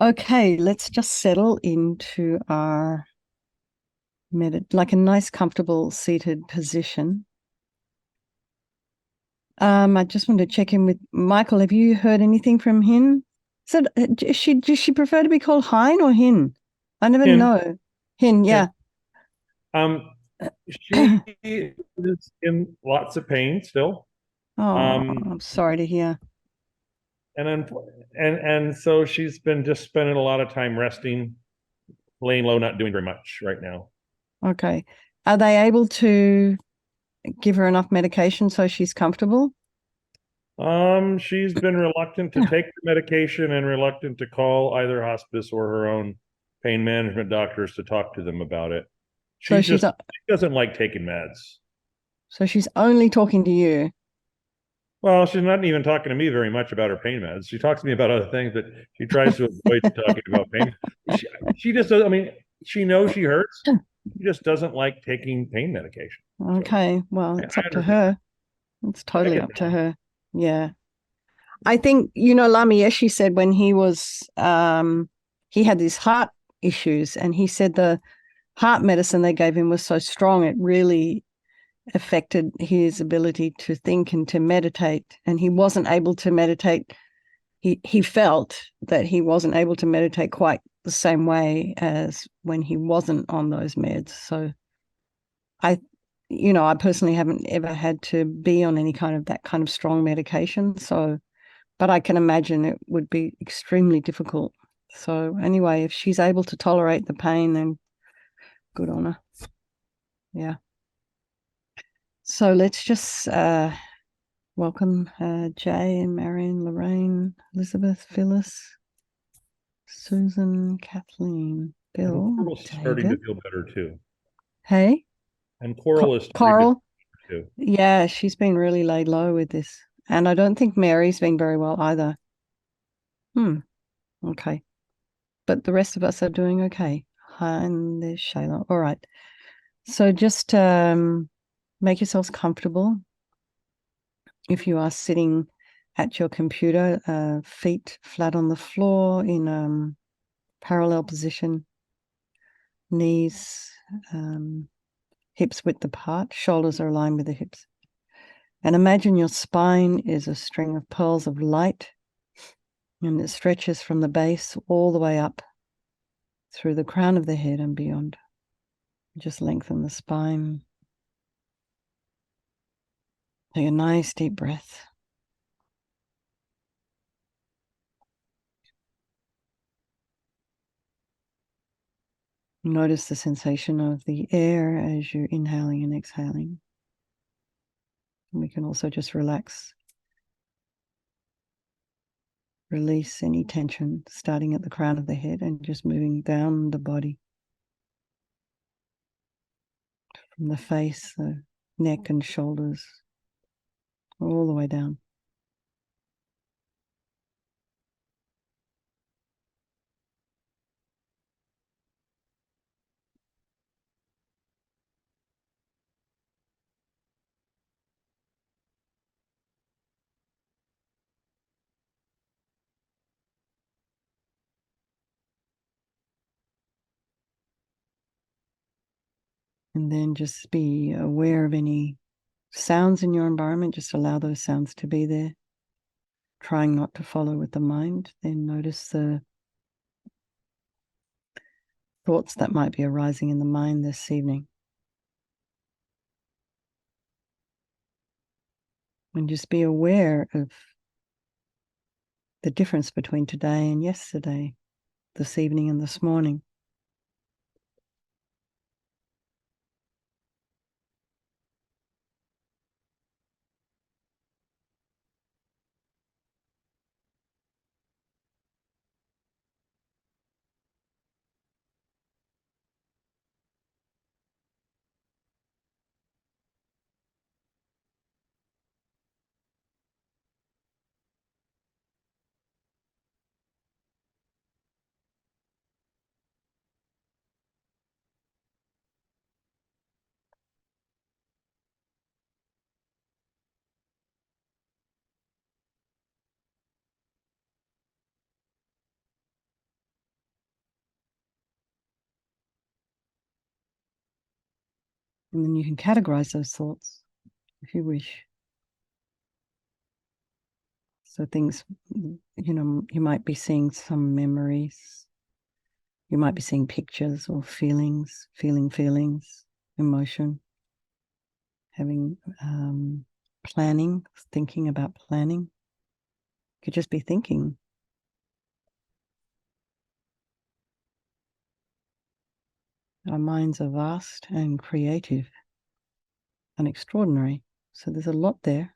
Okay, let's just settle into our like a nice, comfortable seated position. I just want to check in with Michael. Have you heard anything from him? So, does she prefer to be called Hein or Hin? I never Him, know. Hin, him. yeah. She is in lots of pain still. Oh, Um, I'm sorry to hear. and then, and so she's been just spending a lot of time resting, laying low, not doing very much right now. Okay. Are they able to give her enough medication so she's comfortable? She's been reluctant to take the medication and reluctant to call either hospice or her own pain management doctors to talk to them about it. So She doesn't like taking meds. she's only talking to you. Well, she's not even talking to me very much about her pain meds. She talks to me about other things, but she tries to avoid talking about pain. She, she just doesn't, I mean, she knows she hurts. She just doesn't like taking pain medication. So Okay, well, it's I up to understand. her. It's I totally get up to that. her. Yeah. I think, Lama Yeshi said when he had these heart issues, and he said the heart medicine they gave him was so strong, it really affected his ability to think and to meditate. And he wasn't able to meditate. He felt that he wasn't able to meditate quite the same way as when he wasn't on those meds. So I, I personally haven't ever had to be on any kind of that kind of strong medication. So, but I can imagine it would be extremely difficult. So anyway, if she's able to tolerate the pain, then good on her. Yeah. So let's just welcome Jay and Marion, Lorraine, Elizabeth, Phyllis, Susan, Kathleen, And Bill, Coral's starting to David. feel better too. Hey, And Coral is starting to feel Coral. better too. Yeah, she's been really laid low with this. And I don't think Mary's been very well either. Hmm. Okay. But the rest of us are doing okay. And there's Shayla. All right. So just make yourselves comfortable. If you are sitting at your computer, feet flat on the floor in parallel position, knees, hips width apart, shoulders are aligned with the hips. And imagine your spine is a string of pearls of light, and it stretches from the base all the way up through the crown of the head and beyond. Just lengthen the spine. Take a nice deep breath. Notice the sensation of the air as you're inhaling and exhaling. And we can also just relax, release any tension, starting at the crown of the head and just moving down the body, from the face, the neck and shoulders, all the way down. And then just be aware of any sounds in your environment. Just allow those sounds to be there, trying not to follow with the mind. Then notice the thoughts that might be arising in the mind this evening. And just be aware of the difference between today and yesterday, this evening and this morning. And then you can categorize those thoughts if you wish. So things, you might be seeing some memories. You might be seeing pictures or feelings, feelings, emotion, having planning, thinking about planning. Could just be thinking. Our minds are vast and creative and extraordinary. So there's a lot there.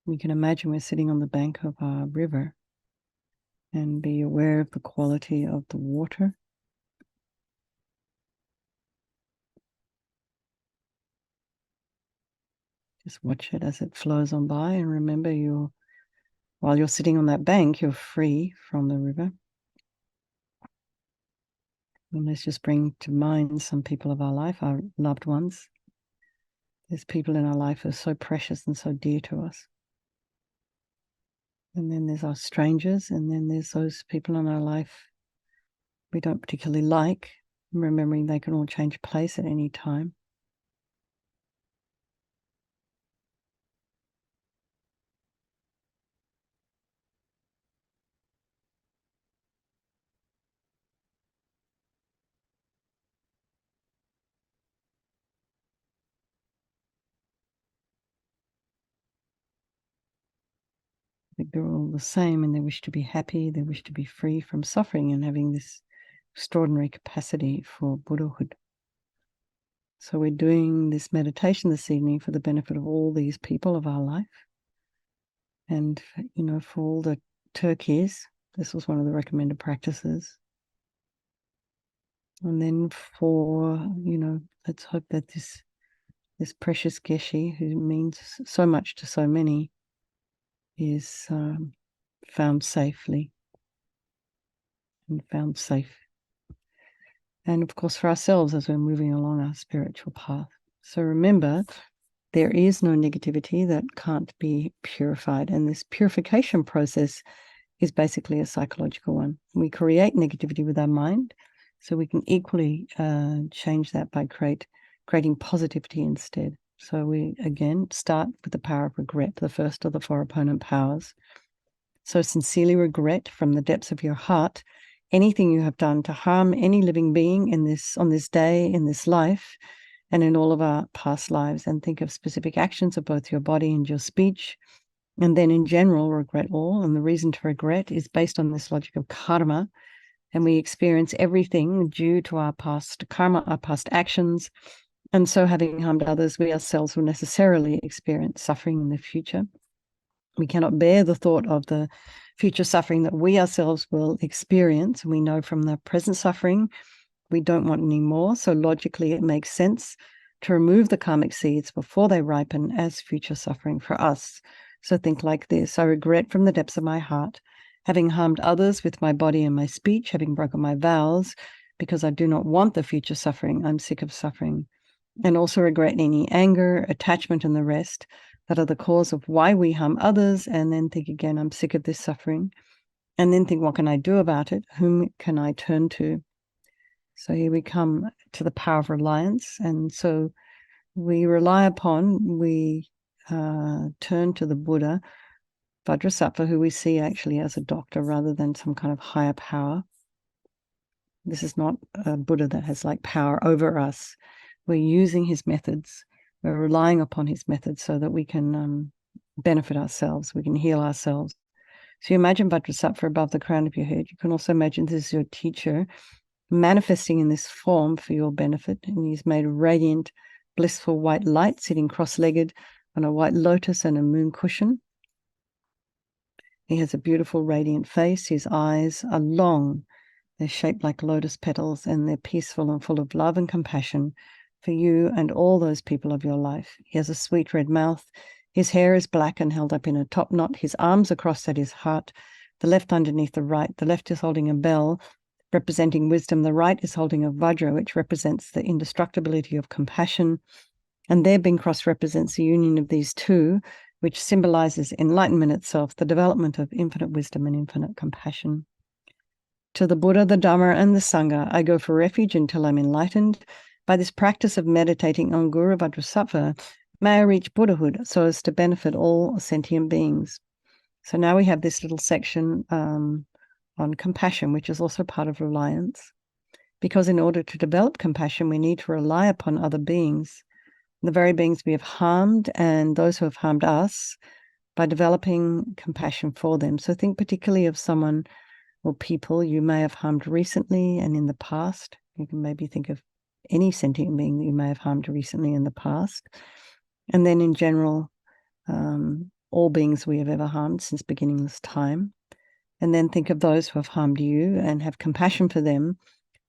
We can imagine we're sitting on the bank of a river and be aware of the quality of the water. Just watch it as it flows on by, and remember while you're sitting on that bank, you're free from the river. And let's just bring to mind some people of our life, our loved ones. There's people in our life who are so precious and so dear to us. And then there's our strangers, and then there's those people in our life we don't particularly like, remembering they can all change place at any time. I think they're all the same, and they wish to be happy, they wish to be free from suffering and having this extraordinary capacity for Buddhahood. So we're doing this meditation this evening for the benefit of all these people of our life. And, for all the turkeys, this was one of the recommended practices. And then for, let's hope that this precious Geshe, who means so much to so many, is found safely and found safe. And of course, for ourselves as we're moving along our spiritual path. So remember, there is no negativity that can't be purified. And this purification process is basically a psychological one. We create negativity with our mind, so we can equally change that by creating positivity instead. So we, again, start with the power of regret, the first of the 4 opponent powers. So sincerely regret from the depths of your heart anything you have done to harm any living being on this day, in this life, and in all of our past lives. And think of specific actions of both your body and your speech. And then in general, regret all. And the reason to regret is based on this logic of karma. And we experience everything due to our past karma, our past actions. And so having harmed others, we ourselves will necessarily experience suffering in the future. We cannot bear the thought of the future suffering that we ourselves will experience. We know from the present suffering, we don't want any more. So logically, it makes sense to remove the karmic seeds before they ripen as future suffering for us. So think like this: I regret from the depths of my heart having harmed others with my body and my speech, having broken my vows, because I do not want the future suffering. I'm sick of suffering. And also regret any anger, attachment, and the rest that are the cause of why we harm others. And then think again, I'm sick of this suffering. And then think, what can I do about it? Whom can I turn to? So here we come to the power of reliance. And so we turn to the Buddha, Vajrasattva, who we see actually as a doctor rather than some kind of higher power. This is not a Buddha that has like power over us. We're using his methods. We're relying upon his methods so that we can benefit ourselves. We can heal ourselves. So you imagine Vajrasattva above the crown of your head. You can also imagine this is your teacher manifesting in this form for your benefit. And he's made of radiant, blissful white light, sitting cross-legged on a white lotus and a moon cushion. He has a beautiful, radiant face. His eyes are long. They're shaped like lotus petals, and they're peaceful and full of love and compassion for you and all those people of your life. He has a sweet red mouth. His hair is black and held up in a top knot. His arms are crossed at his heart. the left underneath the right. The left is holding a bell, representing wisdom. The right is holding a vajra, which represents the indestructibility of compassion. And their Bing cross represents the union of these two, which symbolizes enlightenment itself, the development of infinite wisdom and infinite compassion. To the Buddha, the Dhamma, and the Sangha, I go for refuge until I'm enlightened. By this practice of meditating on Guru Vajrasattva, may I reach Buddhahood so as to benefit all sentient beings. So now we have this little section on compassion, which is also part of reliance. Because in order to develop compassion, we need to rely upon other beings, the very beings we have harmed and those who have harmed us, by developing compassion for them. So think particularly of someone or people you may have harmed recently and in the past. You can maybe think of any sentient being that you may have harmed recently in the past. And then in general, all beings we have ever harmed since beginningless time. And then think of those who have harmed you and have compassion for them,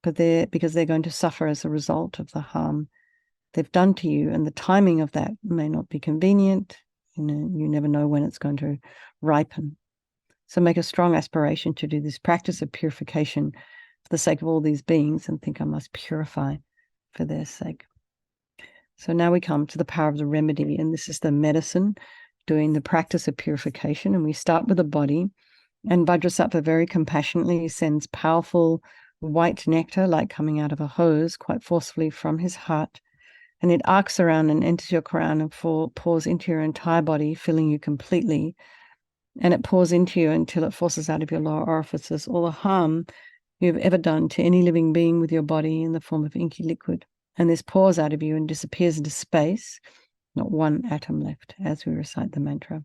because they're going to suffer as a result of the harm they've done to you. And the timing of that may not be convenient. You never know when it's going to ripen. So make a strong aspiration to do this practice of purification for the sake of all these beings, and think I must purify for their sake. So now we come to the power of the remedy, and this is the medicine doing the practice of purification. And we start with the body, and Vajrasattva very compassionately sends powerful white nectar, like coming out of a hose, quite forcefully from his heart. And it arcs around and enters your crown and pours into your entire body, filling you completely. And it pours into you until it forces out of your lower orifices all the harm you've ever done to any living being with your body in the form of inky liquid. And this pours out of you and disappears into space, not one atom left, as we recite the mantra.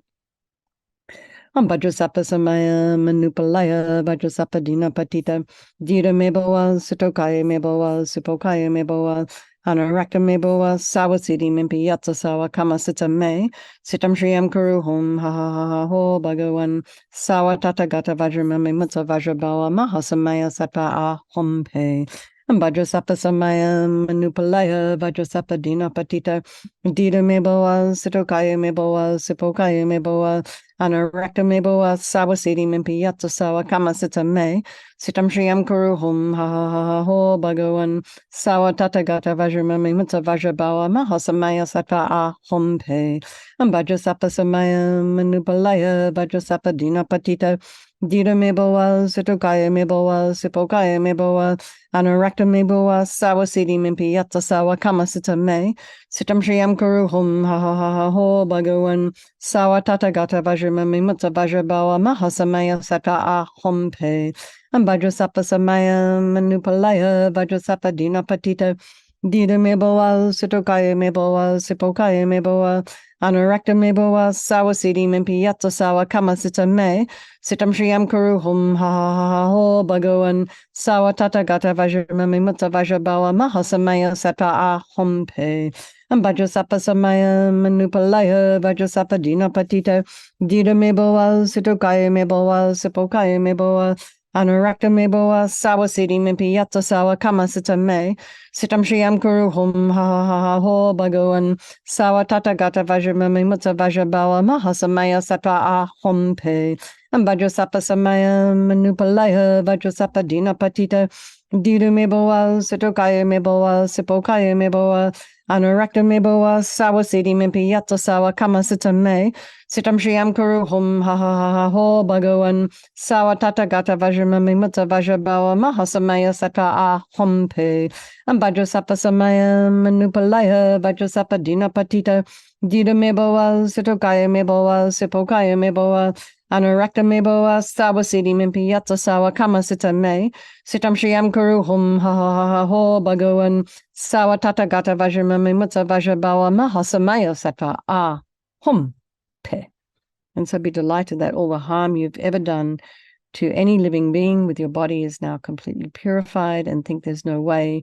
Vajrasattva samaya manupalaya Vajrasattva dinapatita Dira meboa Sutokaya meboa Supokaya meboa Anarakta meboa Sawasiti mimpi yatsa sawa kama sita me Sitam shriyam kuruhum ha ha ha ha ho Bhagavan Sawa tatagata vajramami mutsa vajrabawa Mahasamaya sattva ahom pe Vajrasattva samaya manupalaya Vajrasattva dinapatita Dira meboa Sutokaya meboa Supokaya meboa Anarakta meboa Sawasiti mimpi yatsa sawa kama sita me Sitam shriyam kuruhum ha ha ha ha ho Bhagavan Sawa tatagata vajramami mutsa vajrabawa Mahasamaya sattva ahom pe Vajrasattva samaya manupalaya Vajrasattva dinapatita Dira meboa Sutokaya meboa Supokaya meboa Anarakta meboa Sawasiti mimpi yatsa sawa kama sita me Sitam shriyam kuruhum ha ha ha ha ho Bhagavan Sawa tatagata vajramami mutsa vajrabawa Mahasamaya sattva ahom pe Vajrasattva samaya manupalaya Vajrasattva dinapatita Dira meboa Sutokaya meboa Supokaya meboa Anarakta meboa Sawasiti mimpi yatsa sawa kama sita me Sitam shriyam kuruhum ha ha ha ha ho Bhagavan Sawa tatagata vajramami mutsa vajrabawa Mahasamaya sattva ahom pe Vajrasattva samaya manupalaya Vajrasattva dinapatita Dira meboa Sutokaya meboa Supokaya meboa Anarakta meboa Sawasiti mimpi yatsa sawa kama sita me Sitam shriyam kuruhum ha ha ha ha ho Bhagavan Sawa tatagata vajramami mutsa vajrabawa Mahasamaya sattva ahom pe Vajrasattva samaya manupalaya Vajrasattva dinapatita Dira meboa Sutokaya meboa Supokaya meboa Anarakta meboa Sawasiti mimpi yatsa sawa kama sita me Sitam shriyam kuruhum ha ha ha ha ho Bhagavan Sawa tatagata vajramami mutsa vajrabawa Mahasamaya sattva ahom pe Vajrasattva samaya manupalaya Vajrasattva dinapatita Dira meboa Sutokaya meboa Supokaya meboa Anarakta meboa Sawasiti mimpi yatsa sawa kama sita me Sitam shriyam kuruhum ha ha ha ha ho Bhagavan Sawa tatagata vajramami mutsa vajrabawa Mahasamaya sattva ahom pe. And so be delighted that all the harm you've ever done to any living being with your body is now completely purified, and think there's no way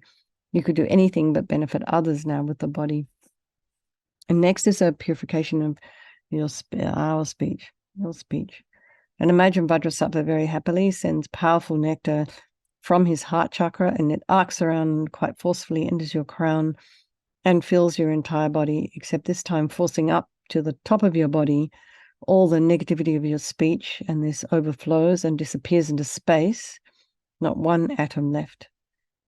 you could do anything but benefit others now with the body. And next is a purification of your speech. And imagine Vajrasattva very happily sends powerful nectar from his heart chakra, and it arcs around quite forcefully, enters your crown and fills your entire body, except this time forcing up to the top of your body all the negativity of your speech, and this overflows and disappears into space, not one atom left.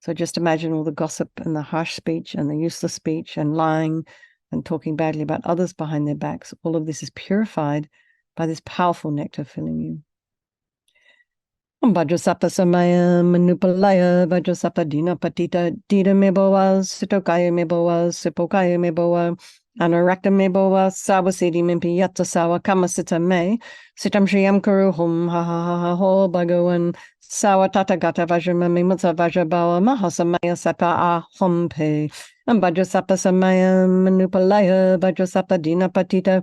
So just imagine all the gossip and the harsh speech and the useless speech and lying and talking badly about others behind their backs. All of this is purified by this powerful nectar filling you. Vajrasapa samaya manupalaya vajrasapa dina patita dita meboa sitokaya meboa sipokaya meboa anarakta meboa sawasidi mimpi yatta sawa kamasita me sitam shriyam kuru hum ha ha ha ha ho bhagavan sawa tata gata vajramami mutsa vajrabawa mahasamaya sata a hompe vajrasapa samaya manupalaya vajrasapa dina patita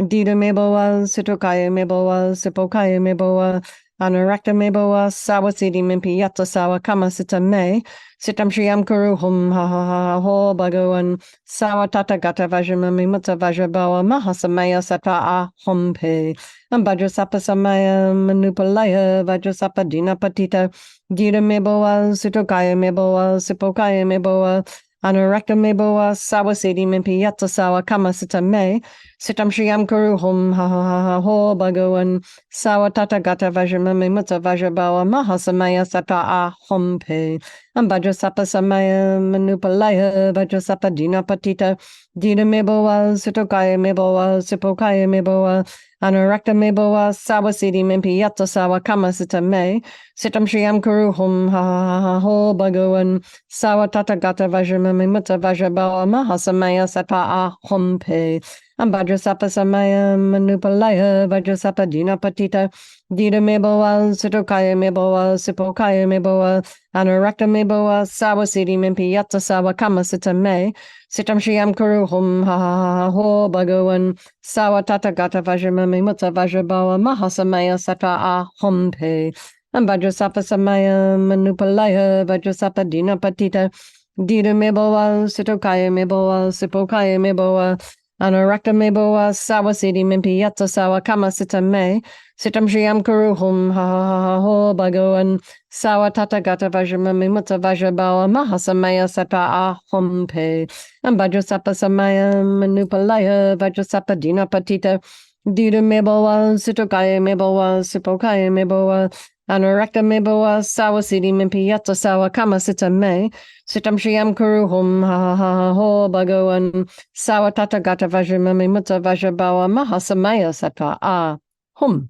dita meboa sitokaya meboa sipokaya meboa Anarakta meboa sawasidi mimpi yatta sawa kamasita me sitam shriyam kuru hum ha ha ha ho bhagavan sawa tata gata vajramami mutta vajrabawa mahasamaya sata a hompe vajrasapa samaya manupalaya vajrasapa dina patita dita meboa sitokaya meboa sipokaya meboa Anarakta meboa sawasidi mimpi yatta sawa kamasita me sitam shriyam kuru hum ha ha ha ha ho bhagavan Sawa tata gata vajramami mutta vajrabawa mahasamaya sata a hompe vajrasapa samaya manupalaya vajrasapa dina patita dina meboa sitokaya meboa sipokaya meboa anarakta meboa sawasidi mimpi yatta sawa kamasita me sitam shriyam kuru hum ha ha ha ho bhagavan sawa tata gata vajramami mutta vajrabawa mahasamaya sata a hompe Vajrasapa samaya manupalaya vajrasapa dina patita dita meboa sitokaya meboa sipokaya meboa anarakta meboa sawasidi mimpi yatta sawa kamasita me sitam shriyam kuru hum ha ha ha ha ho bhagavan sawa tata gata vajramami mutta vajrabawa mahasamaya sata a hompe vajrasapa samaya manupalaya vajrasapa dina patita dita meboa sitokaya meboa sipokaya meboa Anarakta meboa sawasidi mimpi yatta sawa kamasita me sitam shriyam kuru hum ha ha ha ha ho bhagavan sawa tata gata vajramami mutta vajrabawa mahasamaya sata a hompe vajrasapa samaya manupalaya vajrasapa dina patita dita meboa sitokaya meboa sipokaya meboa Anarakta meboa sawasidi mimpi yatta sawa kamasita me sitam shriyam kuru hum ha ha ha ha ho bhagavan sawa tata gata vajramami mutta vajrabawa mahasamaya sata a hum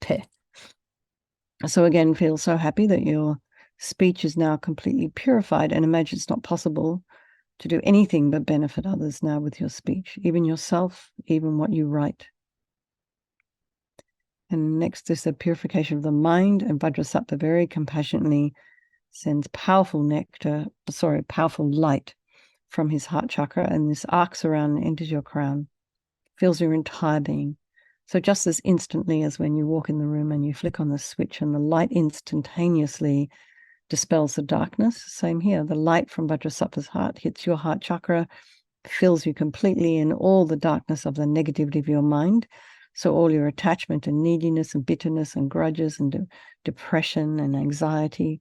te. So again, feel so happy that your speech is now completely purified, and imagine it's not possible to do anything but benefit others now with your speech, even yourself, even what you write. And next is the purification of the mind, and Vajrasattva very compassionately sends powerful light from his heart chakra, and this arcs around and enters your crown, fills your entire being. So just as instantly as when you walk in the room and you flick on the switch and the light instantaneously dispels the darkness, same here. The light from Vajrasattva's heart hits your heart chakra, fills you completely in all the darkness of the negativity of your mind. So all your attachment and neediness and bitterness and grudges and depression and anxiety,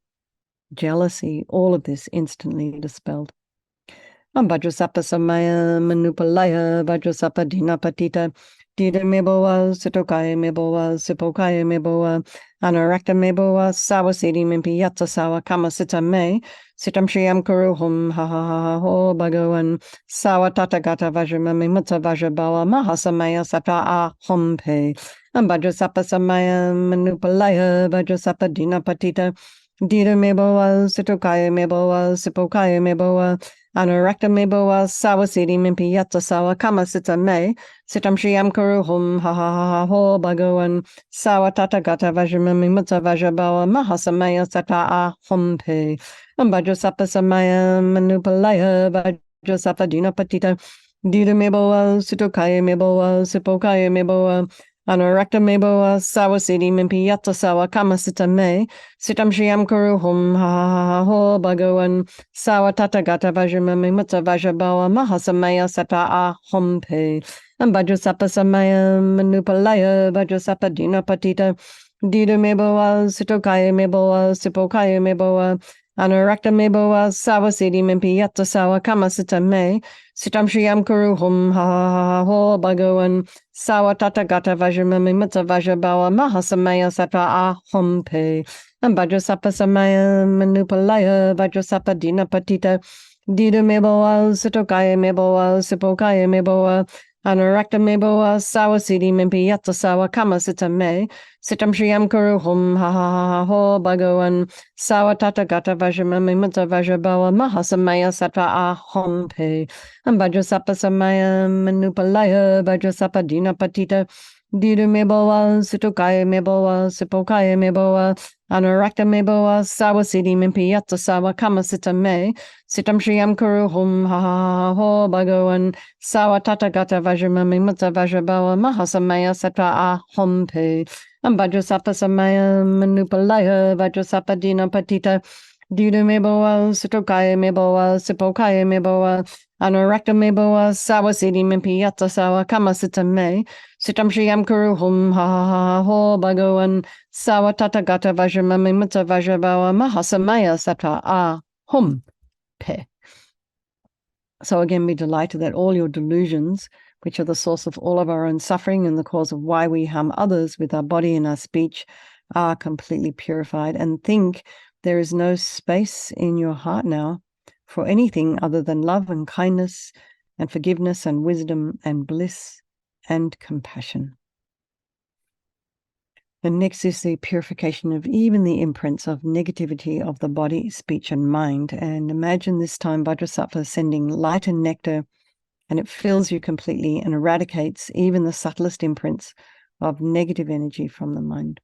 jealousy, all of this instantly dispelled. Vajrasapa samaya manupalaya vajrasapa dina patita dita meboa sitokaya meboa sipokaya meboa anarakta meboa sawasidi mimpi yatta sawa kamasita me sitam shriyam kuru hum ha ha ha ha ho bhagavan sawa tata gata vajramami mutta vajrabawa mahasamaya sata a hompe vajrasapa samaya manupalaya vajrasapa dina patita dita meboa sitokaya meboa sipokaya meboa Anarakta meboa sawasidi mimpi yatta sawa kamasita me sitam shriyam kuru hum ha ha ha ha ho bhagavan sawa tata gata vajramami mutta vajrabawa mahasamaya sata a hompe vajrasapa samaya manupalaya vajrasapa dina patita dita meboa sitokaya meboa sipokaya meboa Anarakta meboa sawasidi mimpi yatta sawa kamasita me sitam shriyam kuru hum ha ha ha ha ho bhagavan sawa tata gata vajramami mutta vajrabawa mahasamaya sata a hompe vajrasapa samaya manupalaya vajrasapa dina patita dita meboa sitokaya meboa sipokaya meboa Anurakta meboa sawa siddhi mimpi yatta sawa kama sita me. Sitam shriyam kuru hum ha ha ha ho bhagavan sawa tata gata vajramami mutta vajrabawa mahasamaya sattva aham pe. And vajrasapa samaya manupalaya vajrasapa dina patita. Dida meboa sitokaya meboa sipokaya meboa. Anurakta meboa sawa siddhi mimpi yatta sawa kama sita me. Sitam shriyam kuru hum ha ha ha ho bhagavan sawa tata gata vajramami mutta vajrabawa mahasamaya sattva aham pe. And vajrasapa samaya manupalaya vajrasapa dina patita. Dida meboa sitokaya meboa sipokaya meboa. Anurakta meboa sawa siddhi mimpi yatta sawa kama sita me. Sitam shriyam kuru hum ha ha ha ho bhagavan sawa tata gata vajramami mutta vajrabawa mahasamaya sattva aham pe. And vajrasapa samaya manupalaya vajrasapa dina patita. Dida meboa sitokaya meboa sipokaya meboa. Anurakta meboa sawa siddhi mimpi yatta sawa kama sita me. Sitam shriyam kuru hum ha ha ha ho bhagavan sawa tata gata vajramami mutta vajrabawa mahasamaya sattva aham pe. So again, be delighted that all your delusions, which are the source of all of our own suffering and the cause of why we harm others with our body and our speech, are completely purified. And think there is no space in your heart now for anything other than love and kindness and forgiveness and wisdom and bliss and compassion. And next is the purification of even the imprints of negativity of the body, speech, and mind. And imagine this time Vajrasattva sending light and nectar, and it fills you completely and eradicates even the subtlest imprints of negative energy from the mind.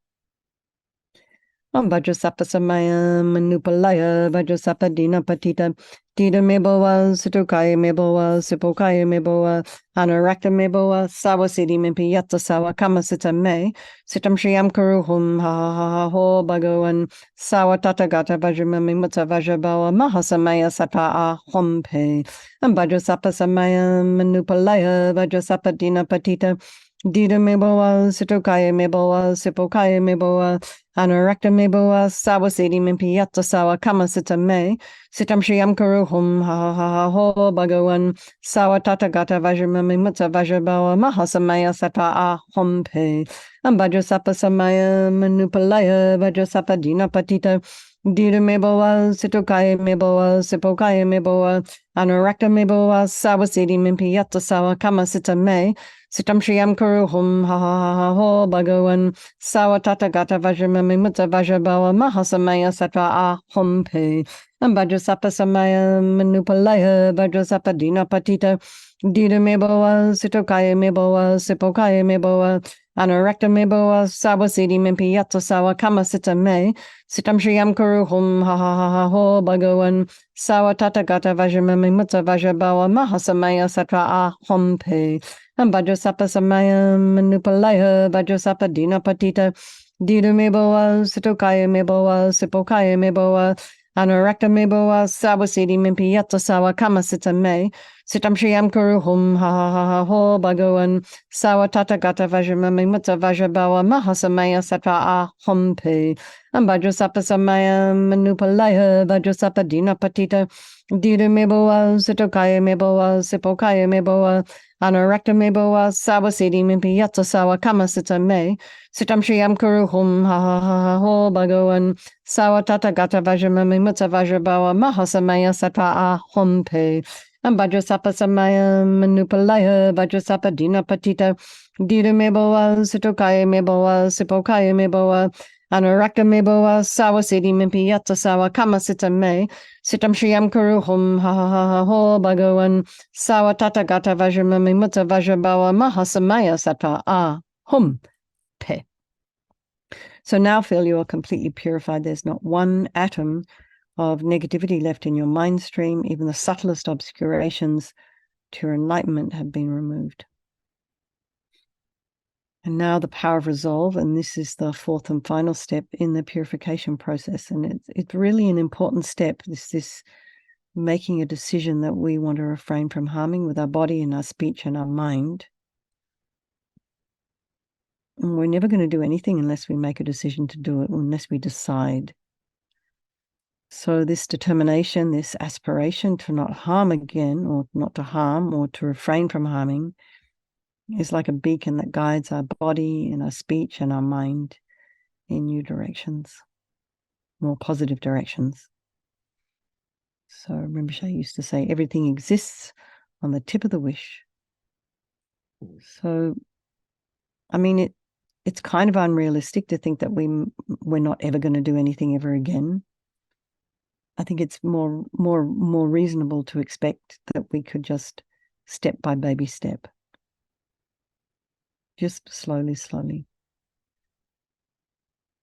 Om Vajrasapa Samaya Manupalaya Vajrasapa Dina Patita Dida Meboa Sitokaya Meboa Sipokaya Meboa Anurakta Meboa Sawa Siddhi Mimpi Yatta Sawa Kama Sita Me Sitam Shriyam Kuru Hum Ha Ha Ha Ho Bhagavan Sawa Tata Gata Vajramami Mutta Vajrabawa Mahasamaya Sattva Aham Pe and Vajrasapa Samaya Manupalaya Vajrasapa Dina Patita Dida Meboa Sitokaya Meboa Sipokaya Meboa Anurakta meboa sawa siddhi mimpi yatta sawa kama sita me. Sitam shriyam kuru hum ha ha ha ho bhagavan sawa tata gata vajramami mutta vajrabawa mahasamaya sattva aham pe. And vajrasapa samaya manupalaya vajrasapa dina patita. Dida meboa sitokaya meboa sipokaya meboa. Anurakta meboa sawa siddhi mimpi yatta sawa kama sita me. Sitam shriyam kuru hum ha ha ha ho bhagavan sawa tata gata vajramami mutta vajrabawa mahasamaya sattva aham pe. And vajrasapa samaya manupalaya vajrasapa dina patita. Dida meboa sitokaya meboa sipokaya meboa. Anurakta meboa sawa siddhi mimpi yatta sawa kama sita me. Sitam shriyam kuru hum ha ha ha ha ho bhagavan sawa tata gata vajramami mutta vajrabawa mahasamaya sattva aham pe. And vajrasapa samaya manupalaya vajrasapa dina patita. Dida meboa sitokaya meboa sipokaya meboa. Anurakta meboa sawa siddhi mimpi yatta sawa kama sita me. Sitam shriyam kuru hum ha ha ha ha ho bhagavan sawa tata gata vajramami mutta vajrabawa mahasamaya sattva aham pe. And vajrasapa samaya manupalaya vajrasapa dina patita. Dida meboa sitokaya meboa sipokaya meboa. Anurakta meboa sawa siddhi mimpi yatta sawa kama sita me. Sitam shriyam kuru hum ha ha ha ha ho bhagavan sawa tata gata vajramami mutta vajrabawa mahasamaya sattva aham pe. And vajrasapa samaya manupalaya vajrasapa dina patita. Dida meboa sitokaya meboa sipokaya meboa. Anurakta meboa sawa siddhi mimpi yatta sawa kama sita me. Sitam shriyam kuru hum ha ha ha ha ho bhagavan sawa tata gata vajramami mutta vajrabawa mahasamaya sattva aham pe. So now feel you are completely purified. There's not one atom of negativity left in your mind stream. Even the subtlest obscurations to your enlightenment have been removed. And now the power of resolve, and this is the fourth and final step in the purification process. And it's really an important step, this making a decision that we want to refrain from harming with our body and our speech and our mind. And we're never going to do anything unless we make a decision to do it, unless we decide. So this determination, this aspiration to not harm again, or not to harm, or to refrain from harming, is like a beacon that guides our body and our speech and our mind in new directions, more positive directions. So Rinpoche used to say, everything exists on the tip of the wish. So, I mean, it's kind of unrealistic to think that we're not ever going to do anything ever again. I think it's more reasonable to expect that we could just step by baby step, just slowly,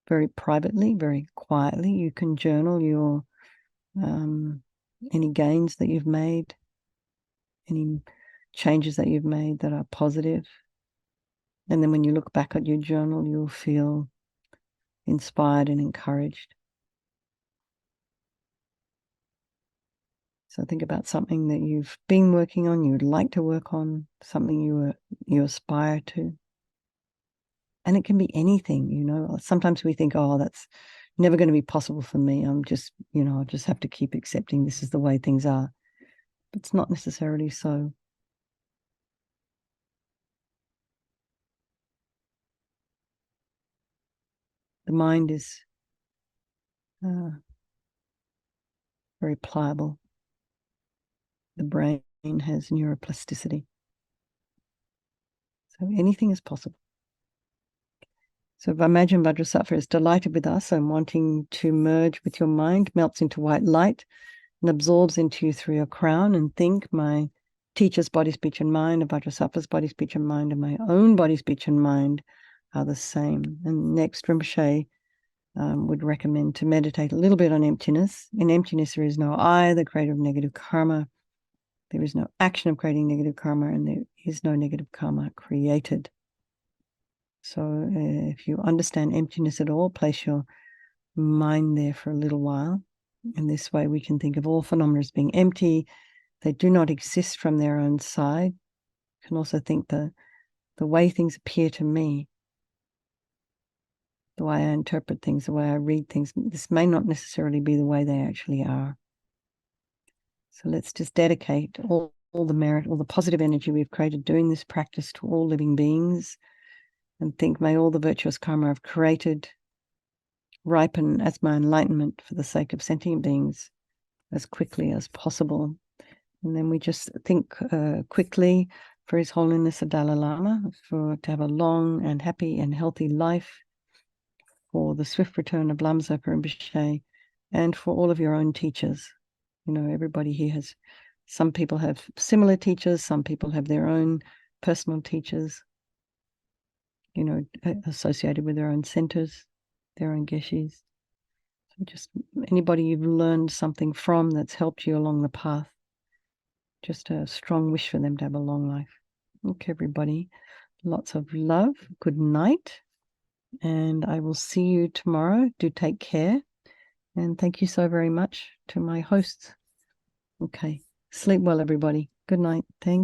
very privately, very quietly. You can journal your any gains that you've made, any changes that you've made that are positive. And then when you look back at your journal, you'll feel inspired and encouraged. So think about something that you've been working on, you'd like to work on, something you aspire to. And it can be anything, you know. Sometimes we think, oh, that's never going to be possible for me. I'm just, you know, I just have to keep accepting this is the way things are. But it's not necessarily so. The mind is very pliable. The brain has neuroplasticity. So anything is possible. So if I imagine Vajrasattva is delighted with us and wanting to merge with your mind, melts into white light and absorbs into you through your crown, and think my teacher's body, speech, and mind, and Vajrasattva's body, speech, and mind, and my own body, speech, and mind are the same. And next, Rinpoche would recommend to meditate a little bit on emptiness. In emptiness, there is no I, the creator of negative karma. There is no action of creating negative karma, and there is no negative karma created. So if you understand emptiness at all, place your mind there for a little while. And this way we can think of all phenomena as being empty. They do not exist from their own side. You can also think the way things appear to me, the way I interpret things, the way I read things, this may not necessarily be the way they actually are. So let's just dedicate all the merit, all the positive energy we've created doing this practice to all living beings, and think, may all the virtuous karma I've created ripen as my enlightenment for the sake of sentient beings as quickly as possible. And then we just think quickly for His Holiness the Dalai Lama, to have a long and happy and healthy life, for the swift return of Lama Zopa Rinpoche, and for all of your own teachers. You know, everybody here has, some people have similar teachers, some people have their own personal teachers, you know, associated with their own centers, their own geshis. So just anybody you've learned something from that's helped you along the path, just a strong wish for them to have a long life. Okay, everybody, lots of love. Good night. And I will see you tomorrow. Do take care. And thank you so very much to my hosts. Okay. Sleep well, everybody. Good night. Thank you.